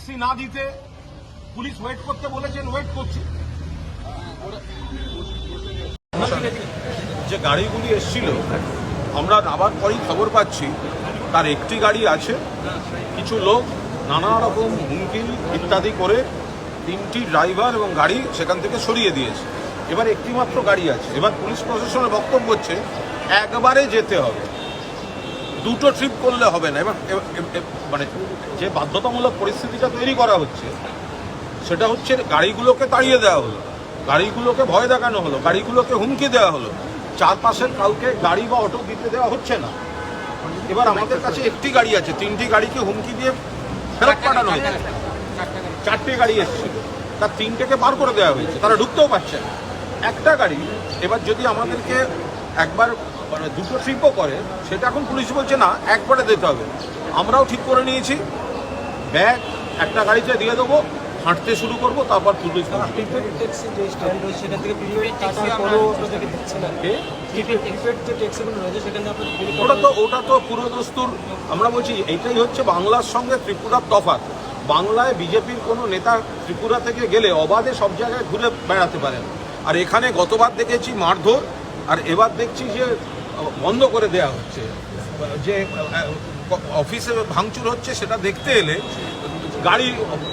Taxi না দিতে police wait করতে বলেছেন, ওয়েট করছি। যে গাড়িগুলি এসেছিল আমরা নামার পরেই খবর পাচ্ছি তার একটি গাড়ি আছে, কিছু লোক নানা রকম হুমকি ইত্যাদি করে 3টি ড্রাইভার এবং গাড়ি সেখান থেকে সরিয়ে দিয়েছে। এবার একটি মাত্র গাড়ি আছে। এবার পুলিশ প্রশাসনের বক্তব্য হচ্ছে একবারে যেতে হবে, দুটো ট্রিপ করলে হবে না। এবার মানে যে বাধ্যতামূলক পরিস্থিতিটা তৈরি করা হচ্ছে সেটা হচ্ছে গাড়িগুলোকে তাড়িয়ে দেওয়া হলো, গাড়িগুলোকে ভয় দেখানো হলো, গাড়িগুলোকে হুমকি দেওয়া হলো, চারপাশের কাউকে গাড়ি বা অটো দিতে দেওয়া হচ্ছে না। এবার আমাদের কাছে একটি গাড়ি আছে, 3টি গাড়িকে হুমকি দিয়ে ফেরত পাঠানো হয়েছে। 4টে গাড়ি এসেছিল, তার 3টেকে বার করে দেওয়া হয়েছে, তারা ঢুকতেও পারছে না। একটা গাড়ি এবার যদি আমাদেরকে একবার মানে দুটো ট্রিপও করে সেটা এখন পুলিশ বলছে না, একবারে দিতে হবে। আমরাও ঠিক করে নিয়েছি ব্যাগ একটা গাড়িতে দিয়ে দেবো, হাঁটতে শুরু করবো, তারপর পুলিশ। ওটা তো পুরো দস্তুর। আমরা বলছি এইটাই হচ্ছে বাংলার সঙ্গে ত্রিপুরার তফাৎ। বাংলায় বিজেপির কোনো নেতা ত্রিপুরা থেকে গেলে অবাধে সব জায়গায় ঘুরে বেড়াতে পারেন, আর এখানে গতবার দেখেছি মারধর, আর এবার দেখছি যে বন্ধ করে দেয়া হচ্ছে, যে অফিসে ভাঙচুর হচ্ছে সেটা দেখতে এলে গাড়ি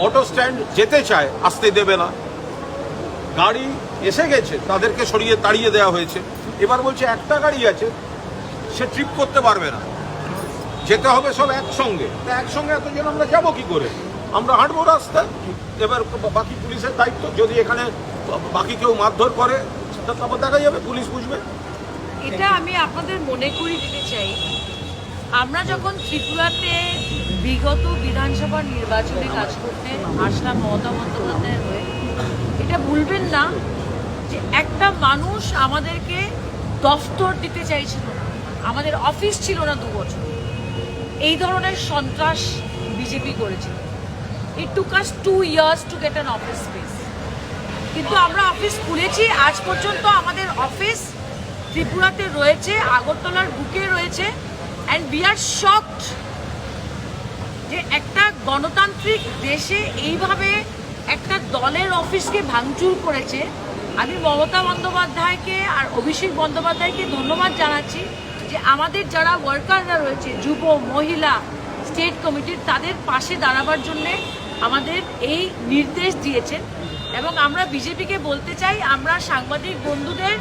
অটো স্ট্যান্ড যেতে চায়, আসতে দেবে না। গাড়ি এসে গেছে, তাদেরকে সরিয়ে তাড়িয়ে দেওয়া হয়েছে। এবার বলছে একটা গাড়ি আছে, সে ট্রিপ করতে পারবে না, যেতে হবে সব একসঙ্গে। একসঙ্গে এতজন আমরা যাবো কি করে? আমরা হাঁটবো রাস্তায়। এবার বাকি পুলিশের দায়িত্ব, যদি এখানে বাকি কেউ মারধর করে তারপর দেখা যাবে, পুলিশ বুঝবে। এটা আমি আপনাদের মনে করিয়ে দিতে চাই, আমরা যখন ত্রিপুরাতে বিগত বিধানসভা নির্বাচনে কাজ করতে আসলাম মমতা বন্দ্যোপাধ্যায়ের হয়ে, এটা ভুলবেন না যে একটা মানুষ আমাদেরকে দফতর দিতে চাইছিল না, আমাদের অফিস ছিল না 2 বছর। এই ধরনের সন্ত্রাস বিজেপি করেছিল। It took us 2 years to get an office space. কিন্তু আমরা অফিস খুলেছি, আজ পর্যন্ত আমাদের অফিস ত্রিপুরাতে রয়েছে, আগরতলার বুকে রয়েছে। অ্যান্ড উই আর শকড যে একটা গণতান্ত্রিক দেশে এইভাবে একটা দলের অফিসকে ভাঙচুর করেছে। আমি মমতা বন্দ্যোপাধ্যায়কে আর অভিষেক বন্দ্যোপাধ্যায়কে ধন্যবাদ জানাচ্ছি যে আমাদের যারা ওয়ার্কাররা রয়েছে, যুব মহিলা স্টেট কমিটির, তাদের পাশে দাঁড়াবার জন্যে আমাদের এই নির্দেশ দিয়েছেন। এবং আমরা বিজেপিকে বলতে চাই, আমরা সাংবাদিক বন্ধুদের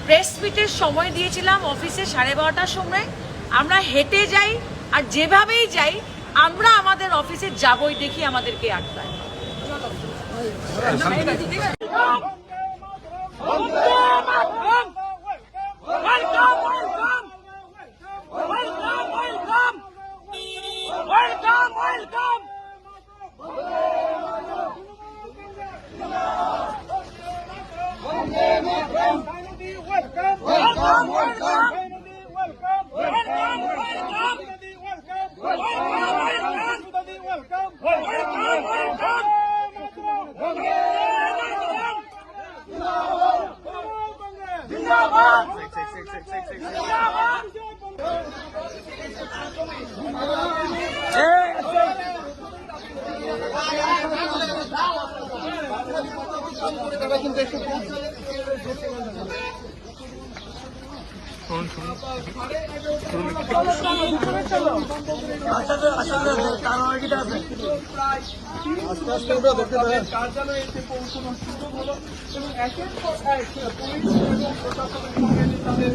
প্রেস মিটের সময় দিয়েছিলাম অফিসে 12:30টার সময়। আমরা হেঁটে যাই, আর যেভাবেই যাই আমরা আমাদের অফিসে যাবই, দেখি আমাদেরকে আটকায়। কার্যালয়ে পৌঁছানোর সুযোগ হলো এবং একের পর এক পুলিশ এবং প্রশাসনের সঙ্গে তাদের